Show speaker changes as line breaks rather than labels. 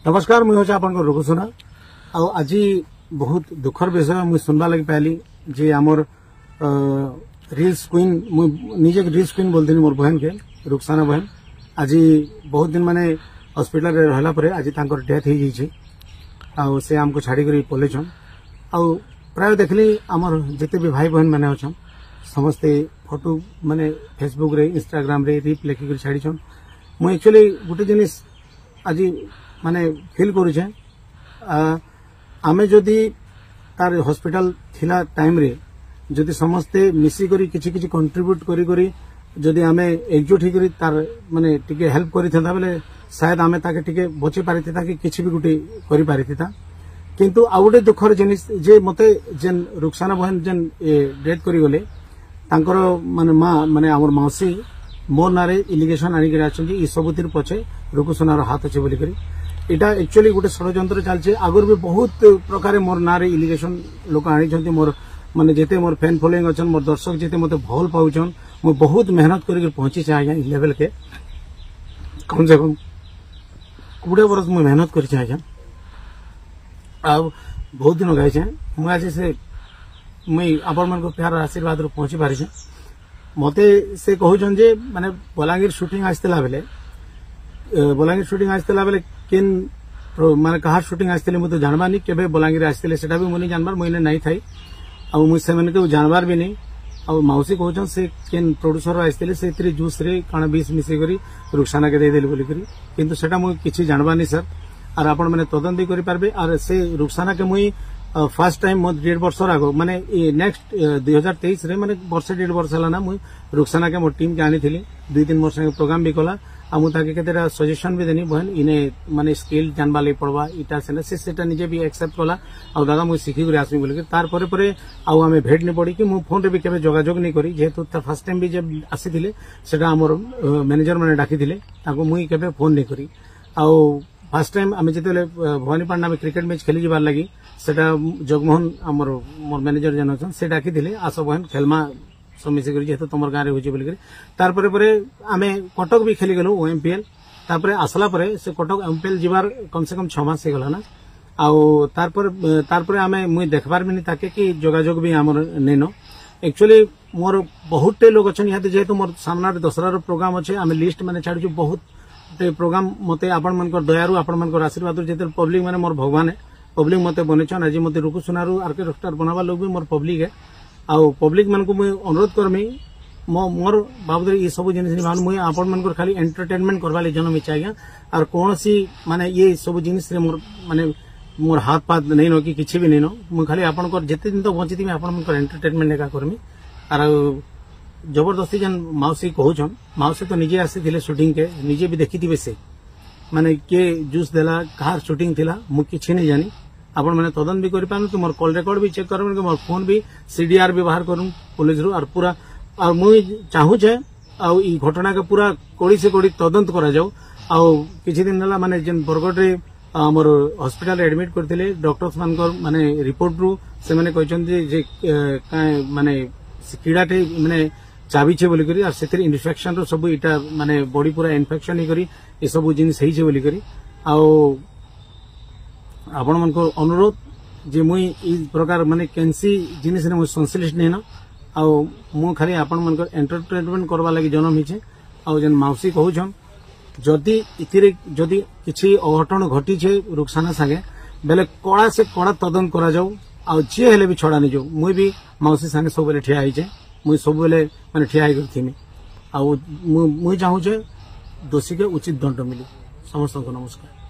नमस्कार मुझे हूँ आपन रुकुसुना आज बहुत दुखर विषय मुझे सुनवा लगी पाइली जे आमर रिल्स क्वीन निजे रिल्स क्वीन बोलती मोर बहन के रुखसाना बहन आज बहुत दिन माने हॉस्पिटल रे रहला परे आज तांकर डेथ हो जाइए आउ से हमको छाड़ी कर पलैछन आउ प्राय देखली आमर जिते भी भाई बहन मैंने अच्छा समस्ते फोटो माने फेसबुक रे इंस्टाग्राम रे रिप लेखिक छाड़ीछन मुझे एक्चुअली गोटे जिनिस आज माने फील करुचे आमे जदि तार हॉस्पिटल थिला टाइम रे जदि समस्ते मिसी करी किछि किछि कंट्रीब्यूट करी करी जदि आमे एकजुट ही करी तार माने टिके हेल्प करी था बेले शायद आमे ताके टिके बची पारिथिता कि किछि भी गुटे करी पारिथिता किंतु आ गुटे दुखर जिनिस जे मते जेन रुखसाना बहन जेन डेथ करी गले तांकर माने मां माने हमर मौसी मोर नारे इलिगेशन आनी करे आछन ई सबुतिर पछे रुकुसुनार हाथ अछि बोली करी इटा एक्चुअली गोटे षड्यंत्र चलছে आगर भी बहुत प्रकार मोर नारे इलिगेशन लोक आनी मोर माने जेते मोर फैन फॉलोइंग अछन मोर दर्शक जेते मते भल पाउछन मो बहुत मेहनत करके पहुंची छै आज्ञा लेवल के कम से कम 20 वर्ष मो मेहनत करि छै आज्ञा अब बहुत दिन गए छै मो आज से मई आपण मन को प्यार आशीर्वाद रो पहुंची पारि छै मते से कहउछन जे माने बलांगीर शूटिंग आस्तला बेले बलांगीर शूटिंग आस्तला बेले किन माने कहा शूटिंग आस्तले मु तो जानबा नहीं केबे बलांगीर आस्तले सेटा भी मुनी जानबार मुइने नहीं थाई आ मु से माने को जानबार भी नहीं आ मौसी कहउछन से किन प्रोड्यूसर आस्तले से इतरी जूस रे काना 20 मिसे करी रुखसाना के दे देली बोली करी किंतु सेटा मु किछि जानबा नहीं सर और आपण माने तदन भी करि पारबे और से रुखसाना के मुई फर्स्ट टाइम मो 1.5 वर्ष आगो माने नेक्स्ट 2023 रे माने वर्ष 1.5 वर्ष हला ना मु रुखसाना के मो टीम के आनी थिली 2-3 वर्ष के प्रोग्राम भी कला आमु ताके केतेरा सजेशन भी देनी बहन इने माने स्किल जानबा ले पड़वा इटा से सेटा निजे भी एक्सेप्ट कला आ दादा मु सिखि गुरे आसमी बोल के तार परे परे आउ हमें भेट नहीं पड़ी कि मु फोन रे भी केबे जोगाजोग नहीं करी जेहेतु ता फर्स्ट टाइम भी जब आसी थिले सेटा हमर मैनेजर माने डाकी थिले ताको मुई केबे फोन नहीं करी आउ फर्स्ट टाइम आमे जेतेले भवानीपाटना में क्रिकेट मैच खेली जिबार लगी सेटा जगमोहन हमर मोर मैनेजर जन अछन से डाकी थिले आसो बहन खेलमा समिसे करी जेहेतु तुम गाँव होची बोली तार परे परे आमे कटक भी खेली गलु ओएमपीएल तापर आसला परे से कटक एमपीएल जिबार कम से कम 6 मास से गला ना आउ तार परे आमे मुई देखबार भी नहीं ताके कि जोगाजोग भी हमर नेनो एक्चुअली मोर बहुते लोग अछन यहाँ जेहेतु मोर सामना दसरा रो प्रोग्राम अच्छे आमे लिस्ट माने छाड़ू बहुत प्रोग्राम मते आपण मन दयारु आपण मन आशीर्वाद जेते पब्लिक माने मोर भगवान है पब्लिक मते बनेछन आज मते रुकुसुनारू आर्केस्ट्रा बनावा लोग भी मोर पब्लिक है आउ पब्लिक मन को मुझे अनुरोध करमी मोर बाबद ये सब जिनिस मुझे आपण मन खाली एंटरटेनमेंट करवा ले जन्म इच्छा आज्ञा और कौन सी माने ये सब जिनिस मोर माने मोर हाथ पात नहीं नो कि किछि भी नहीं नो मु खाली आपण को जेते दिन तो बंची थी आपण मन एंटरटेनमेंट एका करमी और जबरदस्ती जन मौसी कहउछन मौसी तो निजे आसी थिले शूटिंग के निजे भी देखी थी से माने के जूस देला कहार शूटिंग थिला मु किछि नहीं जानी आपण मैंने तदन भी करि पानु कि मोर कॉल रिकॉर्ड भी चेक करबे कि मोर फोन भी सीडीआर व्यवहार करूं पुलिस रो और पूरा और मुई चाहू छे आ ई घटना के पूरा कोड़ी से कोड़ी तदंत करा जाऊ आ किछि दिन हला माने जेन बरगड रे हमर हॉस्पिटल एडमिट करथिले डॉक्टर्स मानकर माने रिपोर्ट रू से माने कहचन जे माने कीड़ाटे माने चाबी छे बोली करी और सेतिर इन्फेक्शन रो सब इटा माने बॉडी पूरा इन्फेक्शन ही करी ए सब जिनिस हेई छे बोली करी आ आपण मन को अनुरोध जे मुई ई प्रकार माने कैंसी जिनिस ने संश्लिष्ट नहीं न आ मु खाली आपण मन को एंटरटेनमेंट करवा लागि जन्म हिचे आ जन मौसी कहउछन जदि इतिरे जदि किछि अघटन घटी छे रुखसाना संगे बेले कड़ा से कड़ा तदन करा जाऊ आ जे हेले भी छड़ा नहीं जाऊ मुई भी मौसी संगे सब बेले ठिया हिचे मुई सब बेले माने ठिया ही करथिमी आ मुई चाहू छे दोषी के उचित दंड मिली समस्त को नमस्कार।